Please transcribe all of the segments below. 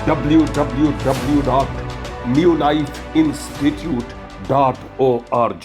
www.newlifeinstitute.org।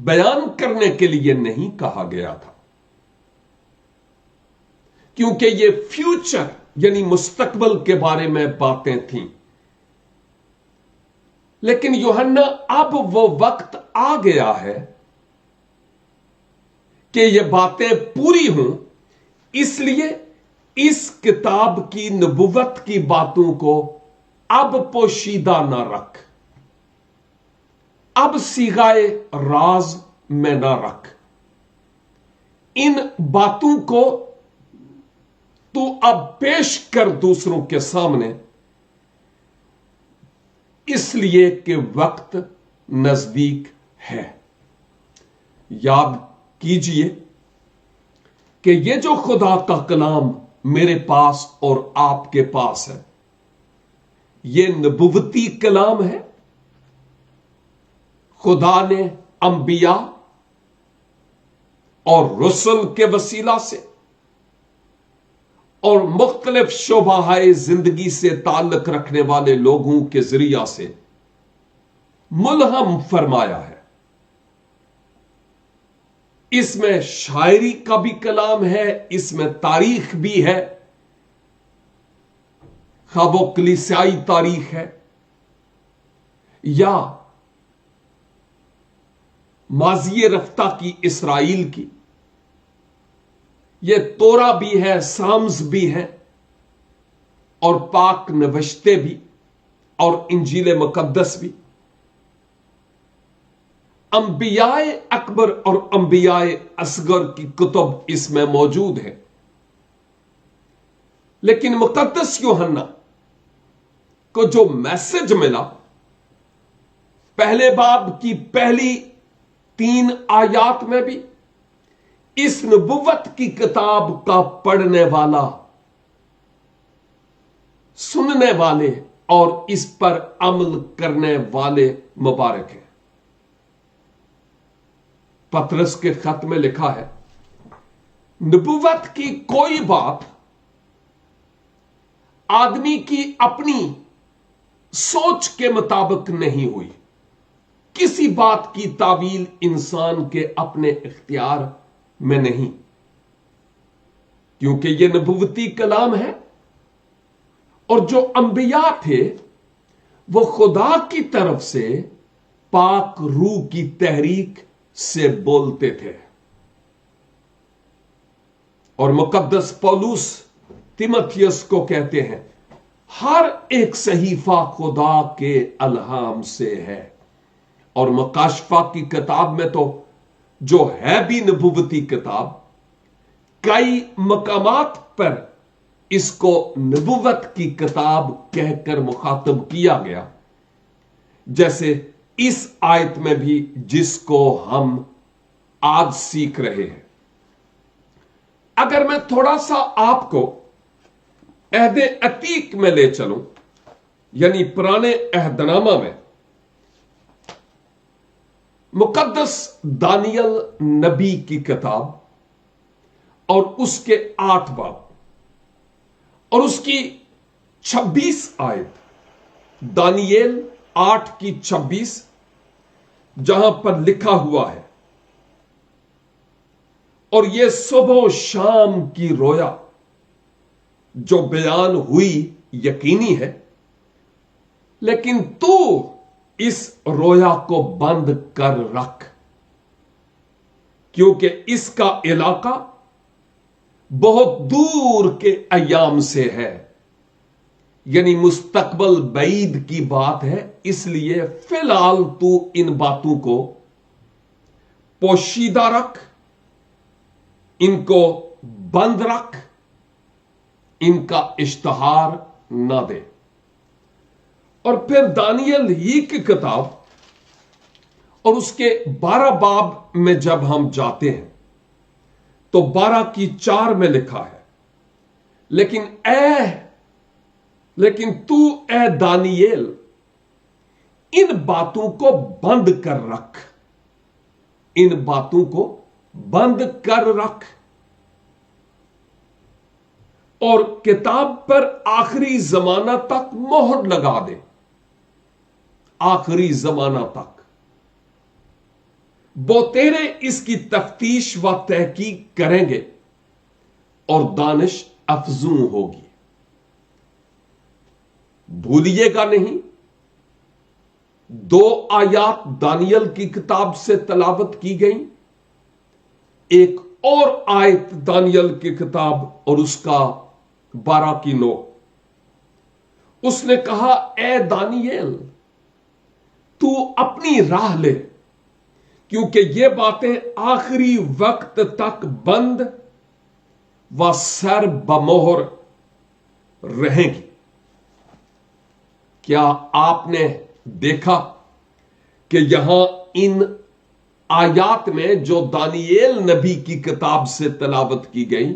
بیان کرنے کے لیے نہیں کہا گیا تھا، کیونکہ یہ فیوچر یعنی مستقبل کے بارے میں باتیں تھیں۔ لیکن یوحنا اب وہ وقت آ گیا ہے کہ یہ باتیں پوری ہوں، اس لیے اس کتاب کی نبوت کی باتوں کو اب پوشیدہ نہ رکھ، اب صیغۂ راز میں نہ رکھ، ان باتوں کو تو اب پیش کر دوسروں کے سامنے، اس لیے کہ وقت نزدیک ہے۔ یاد کیجئے کہ یہ جو خدا کا کلام میرے پاس اور آپ کے پاس ہے، یہ نبوتی کلام ہے۔ خدا نے انبیاء اور رسل کے وسیلہ سے اور مختلف شعبہ زندگی سے تعلق رکھنے والے لوگوں کے ذریعہ سے ملہم فرمایا ہے۔ اس میں شاعری کا بھی کلام ہے، اس میں تاریخ بھی ہے، خواہ وہ کلیسیائی تاریخ ہے یا ماضی رفتہ کی اسرائیل کی، یہ تورا بھی ہے، سامز بھی ہے، اور پاک نوشتے بھی، اور انجیل مقدس بھی۔ انبیاء اکبر اور انبیاء اصغر کی کتب اس میں موجود ہے، لیکن مقدس یوحنا کو جو میسج ملا، پہلے باب کی پہلی 3 آیات میں بھی اس نبوت کی کتاب کا پڑھنے والا، سننے والے اور اس پر عمل کرنے والے مبارک ہیں۔ پطرس کے خط میں لکھا ہے، نبوت کی کوئی بات آدمی کی اپنی سوچ کے مطابق نہیں ہوئی، کسی بات کی تعویل انسان کے اپنے اختیار میں نہیں، کیونکہ یہ نبوتی کلام ہے، اور جو انبیاء تھے وہ خدا کی طرف سے پاک روح کی تحریک سے بولتے تھے۔ اور مقدس پولس تیموتھیوس کو کہتے ہیں، ہر ایک صحیفہ خدا کے الہام سے ہے۔ اور مکاشفہ کی کتاب میں تو جو ہے بھی نبوتی کتاب، کئی مقامات پر اس کو نبوت کی کتاب کہہ کر مخاطب کیا گیا، جیسے اس آیت میں بھی جس کو ہم آج سیکھ رہے ہیں۔ اگر میں تھوڑا سا آپ کو عہد عتیق میں لے چلوں، یعنی پرانے عہد نامہ میں، مقدس دانیل نبی کی کتاب اور اس کے 8 باب اور اس کی 26 آیت، دانیل 8 کی 26، جہاں پر لکھا ہوا ہے، اور یہ صبح و شام کی رویا جو بیان ہوئی یقینی ہے، لیکن تو اس رویا کو بند کر رکھ، کیونکہ اس کا علاقہ بہت دور کے ایام سے ہے، یعنی مستقبل بعید کی بات ہے، اس لیے فی الحال تو ان باتوں کو پوشیدہ رکھ، ان کو بند رکھ، ان کا اشتہار نہ دے۔ اور پھر دانیل ہی کی کتاب اور اس کے 12 باب میں جب ہم جاتے ہیں تو 12 کی 4 میں لکھا ہے، لیکن تو اے دانیل ان باتوں کو بند کر رکھ، ان باتوں کو بند کر رکھ، اور کتاب پر آخری زمانہ تک مہر لگا دے، آخری زمانہ تک۔ وہ تیرے اس کی تفتیش و تحقیق کریں گے اور دانش افزوں ہوگی۔ بھولیے گا نہیں، 2 آیات دانیل کی کتاب سے تلاوت کی گئیں، ایک اور آیت دانیل کی کتاب اور اس کا 12:9۔ اس نے کہا، اے دانیل، تو اپنی راہ لے، کیونکہ یہ باتیں آخری وقت تک بند و سر بمہر رہیں گی۔ کیا آپ نے دیکھا کہ یہاں ان آیات میں جو دانیل نبی کی کتاب سے تلاوت کی گئی،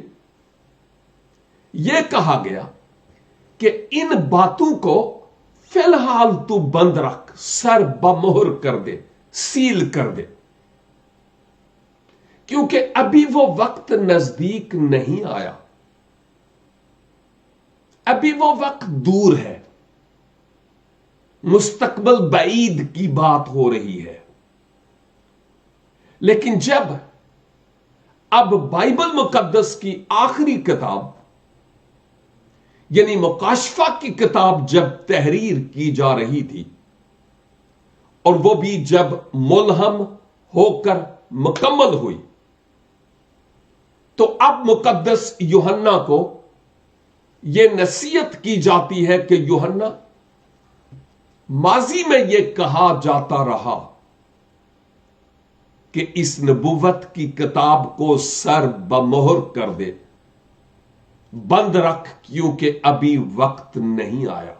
یہ کہا گیا کہ ان باتوں کو فی الحال تو بند رکھ، سر بمہر کر دے، سیل کر دے، کیونکہ ابھی وہ وقت نزدیک نہیں آیا، ابھی وہ وقت دور ہے، مستقبل بعید کی بات ہو رہی ہے۔ لیکن جب اب بائبل مقدس کی آخری کتاب یعنی مکاشفہ کی کتاب جب تحریر کی جا رہی تھی، اور وہ بھی جب ملہم ہو کر مکمل ہوئی، تو اب مقدس یوحنا کو یہ نصیحت کی جاتی ہے کہ یوحنا، ماضی میں یہ کہا جاتا رہا کہ اس نبوت کی کتاب کو سر بمہر کر دے، بند رکھ، کیونکہ ابھی وقت نہیں آیا۔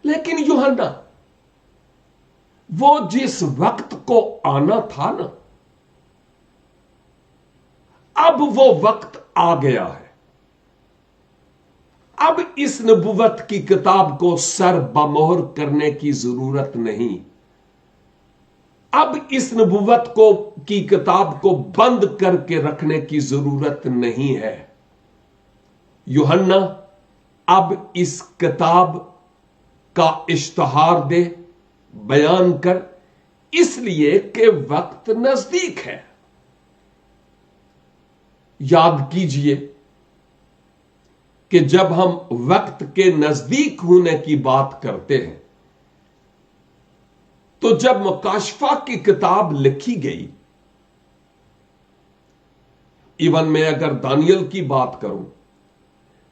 لیکن یوحنا، وہ جس وقت کو آنا تھا نا، اب وہ وقت آ گیا ہے۔ اب اس نبوت کی کتاب کو سر بمہر کرنے کی ضرورت نہیں، اب اس نبوت کی کتاب کو بند کر کے رکھنے کی ضرورت نہیں ہے۔ یوحنا اب اس کتاب کا اشتہار دے، بیان کر، اس لیے کہ وقت نزدیک ہے۔ یاد کیجئے کہ جب ہم وقت کے نزدیک ہونے کی بات کرتے ہیں، تو جب مکاشفہ کی کتاب لکھی گئی، ایون میں اگر دانیل کی بات کروں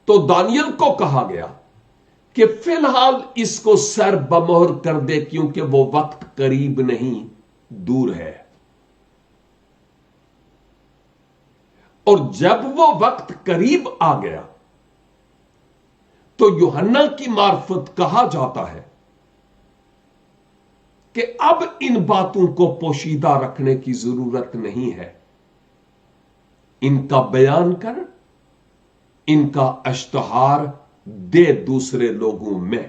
تو دانیل کو کہا گیا کہ فی الحال اس کو سر بمہر کر دے، کیونکہ وہ وقت قریب نہیں، دور ہے۔ اور جب وہ وقت قریب آ گیا تو یوحنا کی معرفت کہا جاتا ہے کہ اب ان باتوں کو پوشیدہ رکھنے کی ضرورت نہیں ہے، ان کا بیان کر، ان کا اشتہار دے دوسرے لوگوں میں۔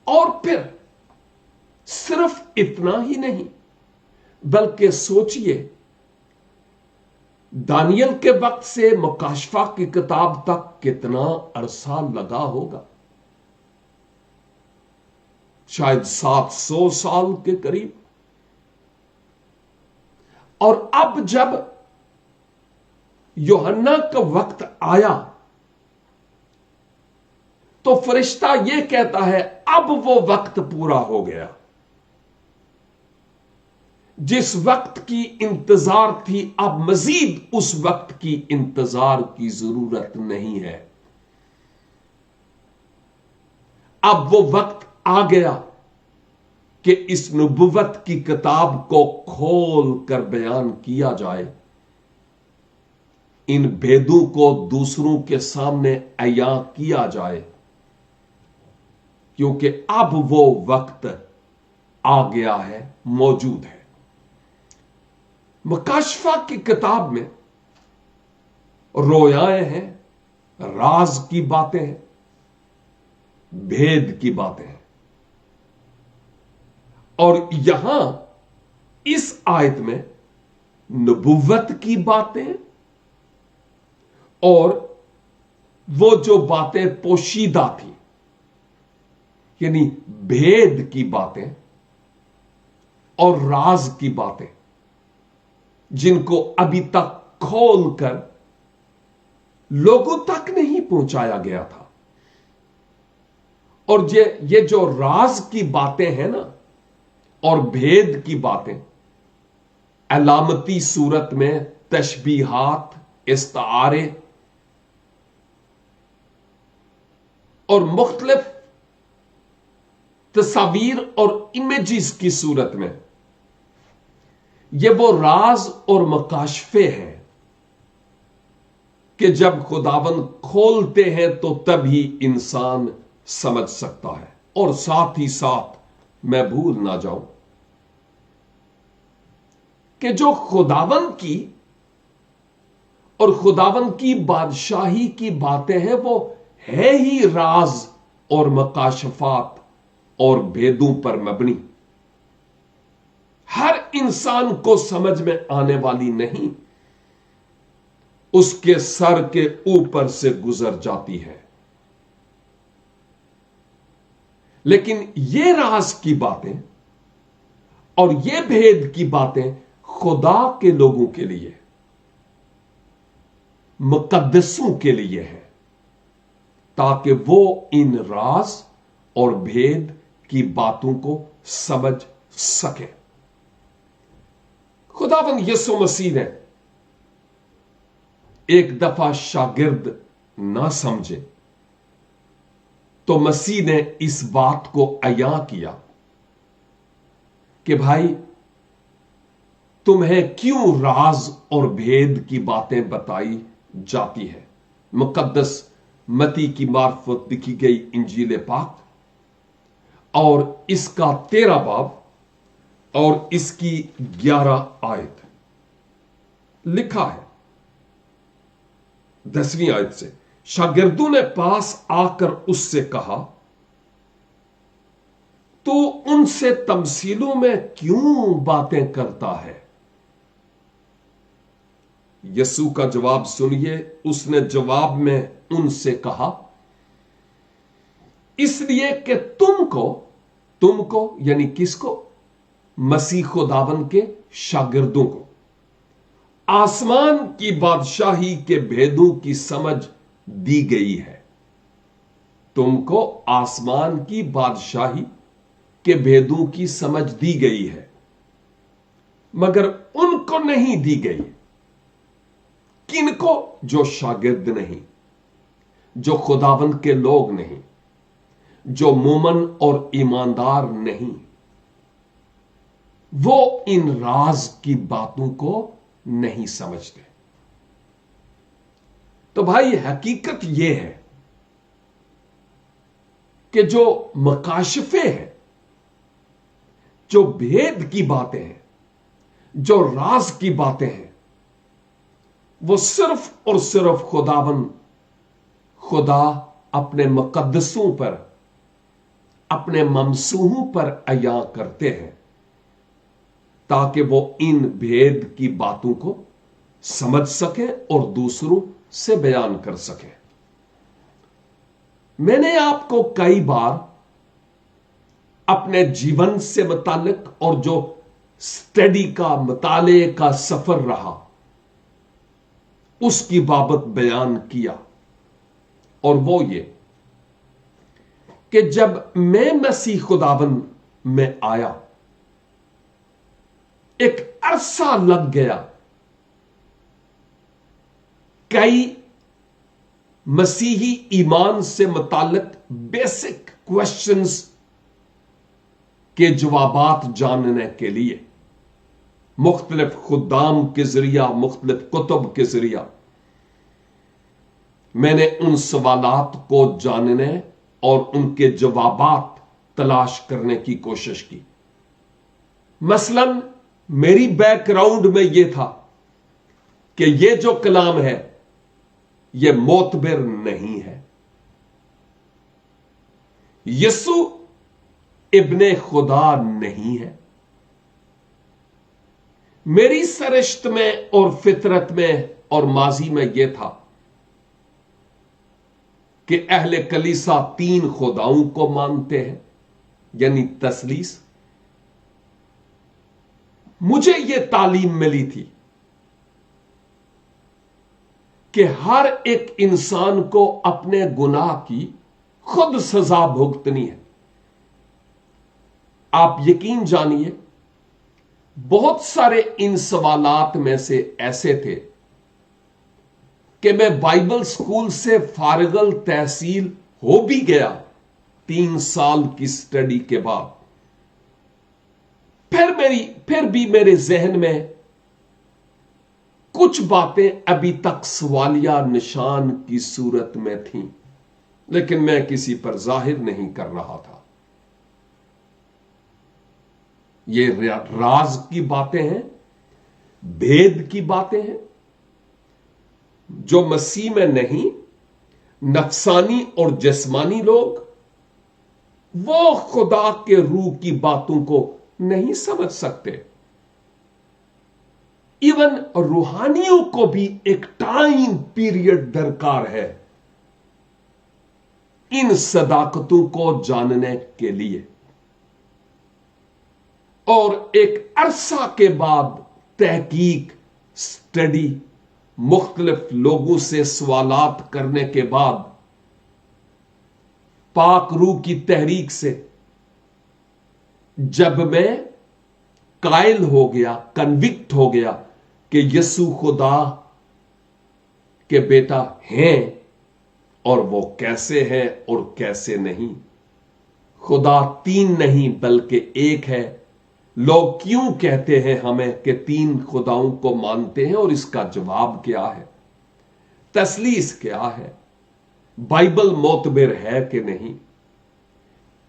اور پھر صرف اتنا ہی نہیں، بلکہ سوچئے دانیل کے وقت سے مکاشفہ کی کتاب تک کتنا عرصہ لگا ہوگا، شاید 700 سال کے قریب۔ اور اب جب یوحنا کا وقت آیا تو فرشتہ یہ کہتا ہے، اب وہ وقت پورا ہو گیا۔ جس وقت کی انتظار تھی، اب مزید اس وقت کی انتظار کی ضرورت نہیں ہے۔ اب وہ وقت آ گیا کہ اس نبوت کی کتاب کو کھول کر بیان کیا جائے، ان بھیدوں کو دوسروں کے سامنے عیاں کیا جائے، کیونکہ اب وہ وقت آ گیا ہے، موجود ہے۔ مکاشفہ کی کتاب میں رویائیں ہیں، راز کی باتیں ہیں، بھید کی باتیں ہیں۔ اور یہاں اس آیت میں نبوت کی باتیں اور وہ جو باتیں پوشیدہ تھی، یعنی بھید کی باتیں، اور راز کی باتیں جن کو ابھی تک کھول کر لوگوں تک نہیں پہنچایا گیا تھا. اور یہ جو راز کی باتیں ہیں نا اور بھید کی باتیں علامتی صورت میں تشبیہات، استعارے اور مختلف تصاویر اور امیجز کی صورت میں، یہ وہ راز اور مکاشفے ہیں کہ جب خداوند کھولتے ہیں تو تبھی انسان سمجھ سکتا ہے. اور ساتھ ہی ساتھ میں بھول نہ جاؤں کہ جو خداوند کی اور خداوند کی بادشاہی کی باتیں ہیں وہ ہے ہی راز اور مکاشفات اور بھیدوں پر مبنی، ہر انسان کو سمجھ میں آنے والی نہیں، اس کے سر کے اوپر سے گزر جاتی ہے. لیکن یہ راز کی باتیں اور یہ بھید کی باتیں خدا کے لوگوں کے لیے، مقدسوں کے لیے ہے، تاکہ وہ ان راز اور بھید کی باتوں کو سمجھ سکے. خداوند یسوع مسیح نے ایک دفعہ شاگرد نہ سمجھے تو مسیح نے اس بات کو عیاں کیا کہ بھائی تمہیں کیوں راز اور بھید کی باتیں بتائی جاتی ہے. مقدس متی کی معرفت لکھی گئی انجیل پاک اور اس کا 13 باب اور اس کی 11 آیت لکھا ہے. 10ویں آیت سے، شاگردوں نے پاس آ کر اس سے کہا تو ان سے تمثیلوں میں کیوں باتیں کرتا ہے؟ یسوع کا جواب سنیے. اس نے جواب میں ان سے کہا اس لیے کہ تم کو یعنی کس کو؟ مسیح خداوند کے شاگردوں کو آسمان کی بادشاہی کے بھیدوں کی سمجھ دی گئی ہے. تم کو آسمان کی بادشاہی کے بھیدوں کی سمجھ دی گئی ہے، مگر ان کو نہیں دی گئی. کن کو؟ جو شاگرد نہیں، جو خداوند کے لوگ نہیں، جو مومن اور ایماندار نہیں، وہ ان راز کی باتوں کو نہیں سمجھتے. تو بھائی حقیقت یہ ہے کہ جو مکاشفے ہیں، جو بھید کی باتیں ہیں، جو راز کی باتیں ہیں، وہ صرف اور صرف خدا اپنے مقدسوں پر، اپنے ممسوحوں پر عیاں کرتے ہیں تاکہ وہ ان بھید کی باتوں کو سمجھ سکیں اور دوسروں سے بیان کر سکیں. میں نے آپ کو کئی بار اپنے جیون سے متعلق اور جو اسٹڈی کا، مطالعے کا سفر رہا اس کی بابت بیان کیا، اور وہ یہ کہ جب میں مسیح خداوند میں آیا ایک عرصہ لگ گیا کئی مسیحی ایمان سے متعلق بیسک کوشچنز کے جوابات جاننے کے لیے، مختلف خدام کے ذریعہ، مختلف کتب کے ذریعہ میں نے ان سوالات کو جاننے اور ان کے جوابات تلاش کرنے کی کوشش کی. مثلا میری بیک گراؤنڈ میں یہ تھا کہ یہ جو کلام ہے یہ معتبر نہیں ہے. یسوع ابن خدا نہیں ہے. میری سرشت میں اور فطرت میں اور ماضی میں یہ تھا کہ اہل کلیسا 3 خداؤں کو مانتے ہیں، یعنی تثلیث. مجھے یہ تعلیم ملی تھی کہ ہر ایک انسان کو اپنے گناہ کی خود سزا بھگتنی ہے. آپ یقین جانیے بہت سارے ان سوالات میں سے ایسے تھے کہ میں بائبل سکول سے فارغ التحصیل ہو بھی گیا 3 سال کی سٹڈی کے بعد، پھر بھی میرے ذہن میں کچھ باتیں ابھی تک سوالیہ نشان کی صورت میں تھیں، لیکن میں کسی پر ظاہر نہیں کر رہا تھا. یہ راز کی باتیں ہیں، بھید کی باتیں ہیں جو مسیح میں نہیں. نفسانی اور جسمانی لوگ وہ خدا کے روح کی باتوں کو نہیں سمجھ سکتے. ایون روحانیوں کو بھی ایک ٹائم پیریڈ درکار ہے ان صداقتوں کو جاننے کے لیے، اور ایک عرصہ کے بعد تحقیق، سٹڈی، مختلف لوگوں سے سوالات کرنے کے بعد پاک روح کی تحریک سے جب میں قائل ہو گیا، کنوکٹ ہو گیا کہ یسوع خدا کے بیٹا ہیں، اور وہ کیسے ہیں اور کیسے نہیں. خدا 3 نہیں بلکہ ایک ہے. لوگ کیوں کہتے ہیں ہمیں کہ 3 خداؤں کو مانتے ہیں، اور اس کا جواب کیا ہے؟ تثلیث کیا ہے؟ بائبل معتبر ہے کہ نہیں؟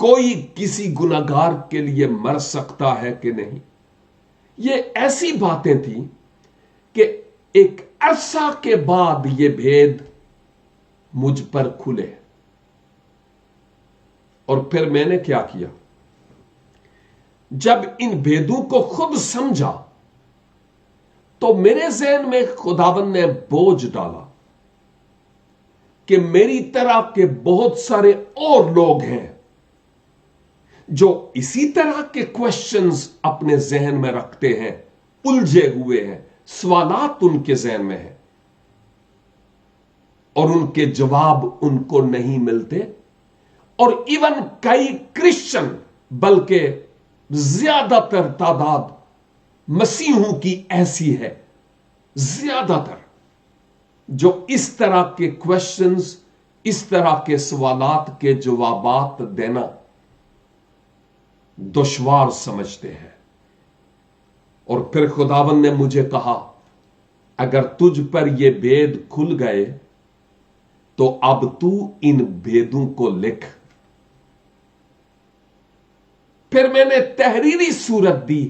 کوئی کسی گناہگار کے لیے مر سکتا ہے کہ نہیں؟ یہ ایسی باتیں تھیں کہ ایک عرصہ کے بعد یہ بھید مجھ پر کھلے. اور پھر میں نے کیا کیا؟ جب ان بھیدوں کو خود سمجھا تو میرے ذہن میں خداوند نے بوجھ ڈالا کہ میری طرح کے بہت سارے اور لوگ ہیں جو اسی طرح کے کوشچنز اپنے ذہن میں رکھتے ہیں، الجھے ہوئے ہیں، سوالات ان کے ذہن میں ہیں اور ان کے جواب ان کو نہیں ملتے. اور ایون کئی کرسچن، بلکہ زیادہ تر تعداد مسیحوں کی ایسی ہے، زیادہ تر جو اس طرح کے کوشچنز، اس طرح کے سوالات کے جوابات دینا دشوار سمجھتے ہیں. اور پھر خداوند نے مجھے کہا اگر تجھ پر یہ بھید کھل گئے تو اب تو ان بھیدوں کو لکھ. پھر میں نے تحریری صورت دی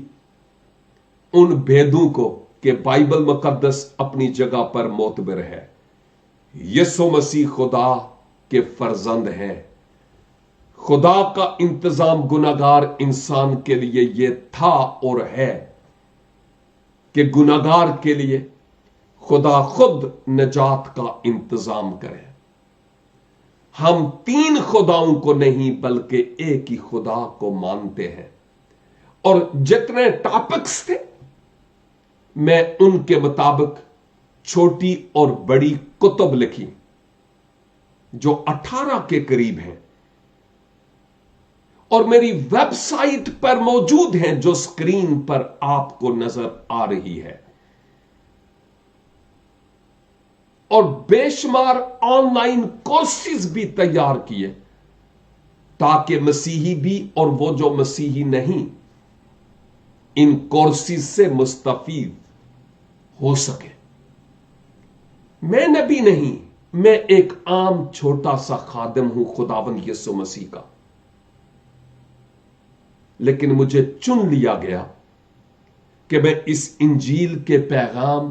ان بھیدوں کو کہ بائبل مقدس اپنی جگہ پر معتبر ہے. یسوع مسیح خدا کے فرزند ہیں. خدا کا انتظام گناہگار انسان کے لیے یہ تھا اور ہے کہ گناہگار کے لیے خدا خود نجات کا انتظام کرے. ہم 3 خداؤں کو نہیں بلکہ ایک ہی خدا کو مانتے ہیں. اور جتنے ٹاپکس تھے میں ان کے مطابق چھوٹی اور بڑی کتب لکھی جو 18 کے قریب ہیں، اور میری ویب سائٹ پر موجود ہیں جو سکرین پر آپ کو نظر آ رہی ہے. اور بے شمار آن لائن کورسز بھی تیار کیے تاکہ مسیحی بھی اور وہ جو مسیحی نہیں ان کورسز سے مستفید ہو سکے. میں نبی نہیں، میں ایک عام چھوٹا سا خادم ہوں خداوند یسوع مسیح کا، لیکن مجھے چن لیا گیا کہ میں اس انجیل کے پیغام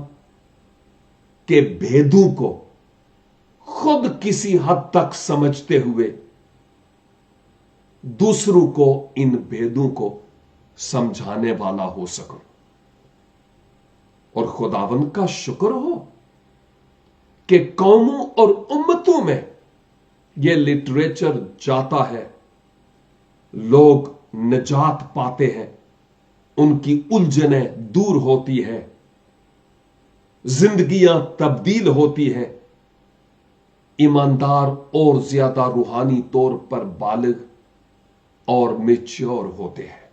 کے بھیدوں کو خود کسی حد تک سمجھتے ہوئے دوسروں کو ان بھیدوں کو سمجھانے والا ہو سکوں. اور خداوند کا شکر ہو کہ قوموں اور امتوں میں یہ لٹریچر جاتا ہے، لوگ نجات پاتے ہیں ان کی الجھنیں دور ہوتی ہے، زندگیاں تبدیل ہوتی ہیں، ایماندار اور زیادہ روحانی طور پر بالغ اور میچور ہوتے ہیں۔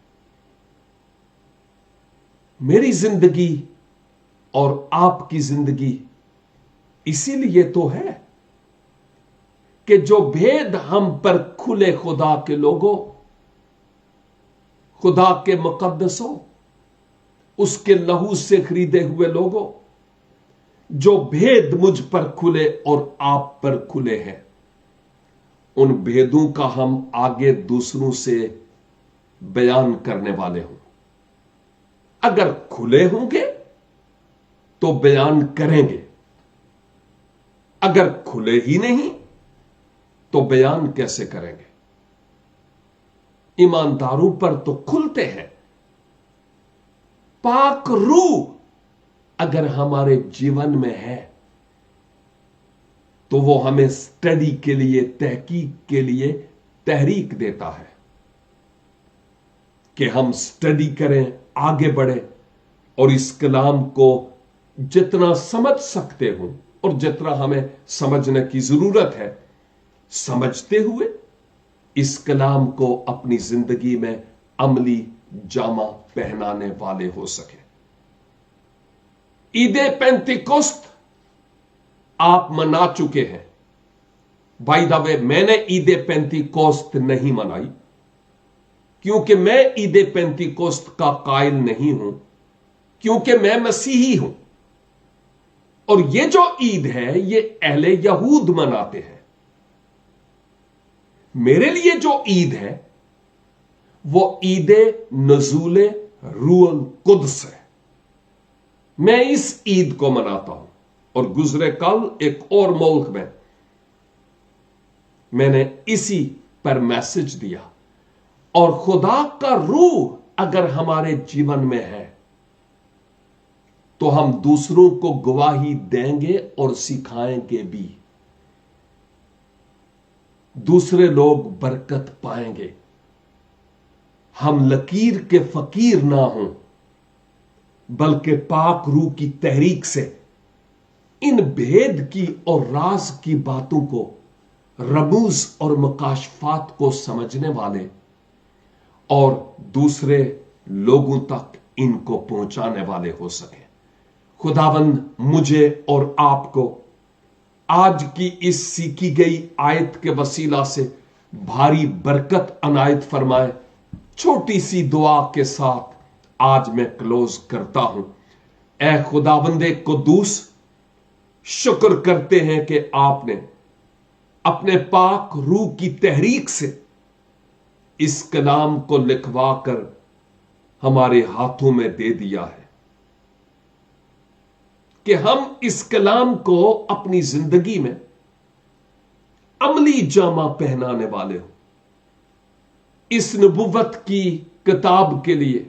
میری زندگی اور آپ کی زندگی اسی لیے تو ہے کہ جو بھید ہم پر کھلے خدا کے لوگوں، خدا کے مقدسوں، اس کے لہو سے خریدے ہوئے لوگوں، جو بھید مجھ پر کھلے اور آپ پر کھلے ہیں، ان بھیدوں کا ہم آگے دوسروں سے بیان کرنے والے ہوں۔ اگر کھلے ہوں گے تو بیان کریں گے، اگر کھلے ہی نہیں تو بیان کیسے کریں گے؟ ایمانداروں پر تو کھلتے ہیں۔ پاک روح اگر ہمارے جیون میں ہے تو وہ ہمیں سٹڈی کے لیے، تحقیق کے لیے تحریک دیتا ہے کہ ہم سٹڈی کریں، آگے بڑھیں اور اس کلام کو جتنا سمجھ سکتے ہوں اور جتنا ہمیں سمجھنے کی ضرورت ہے، سمجھتے ہوئے اس کلام کو اپنی زندگی میں عملی جامہ پہنانے والے ہو سکے۔ عید پینتیکوست آپ منا چکے ہیں۔ بائی دا وے، میں نے عید پینتیکوست نہیں منائی کیونکہ میں عید پینتیکوست کا قائل نہیں ہوں، کیونکہ میں مسیحی ہوں، اور یہ جو عید ہے یہ اہل یہود مناتے ہیں۔ میرے لیے جو عید ہے وہ عید نزول روح القدس ہے۔ میں اس عید کو مناتا ہوں، اور گزرے کل ایک اور ملک میں نے اسی پر میسج دیا، اور خدا کا روح اگر ہمارے جیون میں ہے تو ہم دوسروں کو گواہی دیں گے اور سکھائیں گے بھی۔ دوسرے لوگ برکت پائیں گے۔ ہم لکیر کے فقیر نہ ہوں، بلکہ پاک روح کی تحریک سے ان بھید کی اور راز کی باتوں کو، رموز اور مکاشفات کو سمجھنے والے اور دوسرے لوگوں تک ان کو پہنچانے والے ہو سکیں۔ خداوند مجھے اور آپ کو آج کی اس سیکھی گئی آیت کے وسیلہ سے بھاری برکت عنایت فرمائے۔ چھوٹی سی دعا کے ساتھ آج میں کلوز کرتا ہوں۔ اے خداوند قدوس، شکر کرتے ہیں کہ آپ نے اپنے پاک روح کی تحریک سے اس کلام کو لکھوا کر ہمارے ہاتھوں میں دے دیا ہے کہ ہم اس کلام کو اپنی زندگی میں عملی جامہ پہنانے والے ہوں۔ اس نبوت کی کتاب کے لیے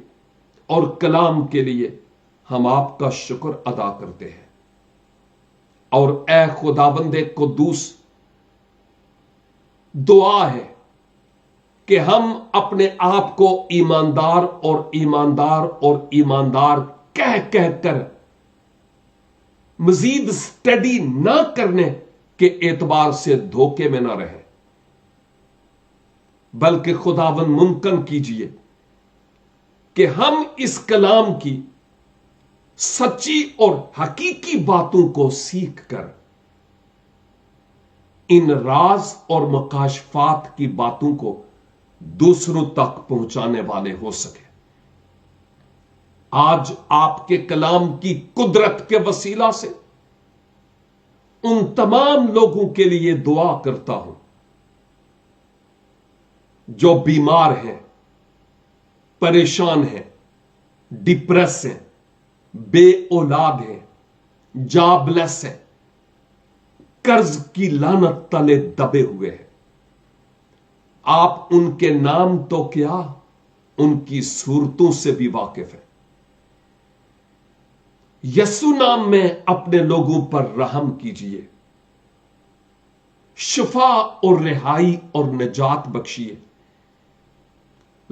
اور کلام کے لیے ہم آپ کا شکر ادا کرتے ہیں۔ اور اے خداوند قدوس، دعا ہے کہ ہم اپنے آپ کو ایماندار اور ایماندار اور ایماندار کہہ کر مزید سٹڈی نہ کرنے کے اعتبار سے دھوکے میں نہ رہیں، بلکہ خداوند ممکن کیجئے کہ ہم اس کلام کی سچی اور حقیقی باتوں کو سیکھ کر ان راز اور مکاشفات کی باتوں کو دوسروں تک پہنچانے والے ہو سکے۔ آج آپ کے کلام کی قدرت کے وسیلہ سے ان تمام لوگوں کے لیے دعا کرتا ہوں جو بیمار ہیں، پریشان ہیں، ڈپریس ہیں، بے اولاد ہیں، جاب لیس ہیں، قرض کی لعنت تلے دبے ہوئے ہیں۔ آپ ان کے نام تو کیا، ان کی صورتوں سے بھی واقف ہیں۔ یسوع نام میں اپنے لوگوں پر رحم کیجئے، شفا اور رہائی اور نجات بخشیے۔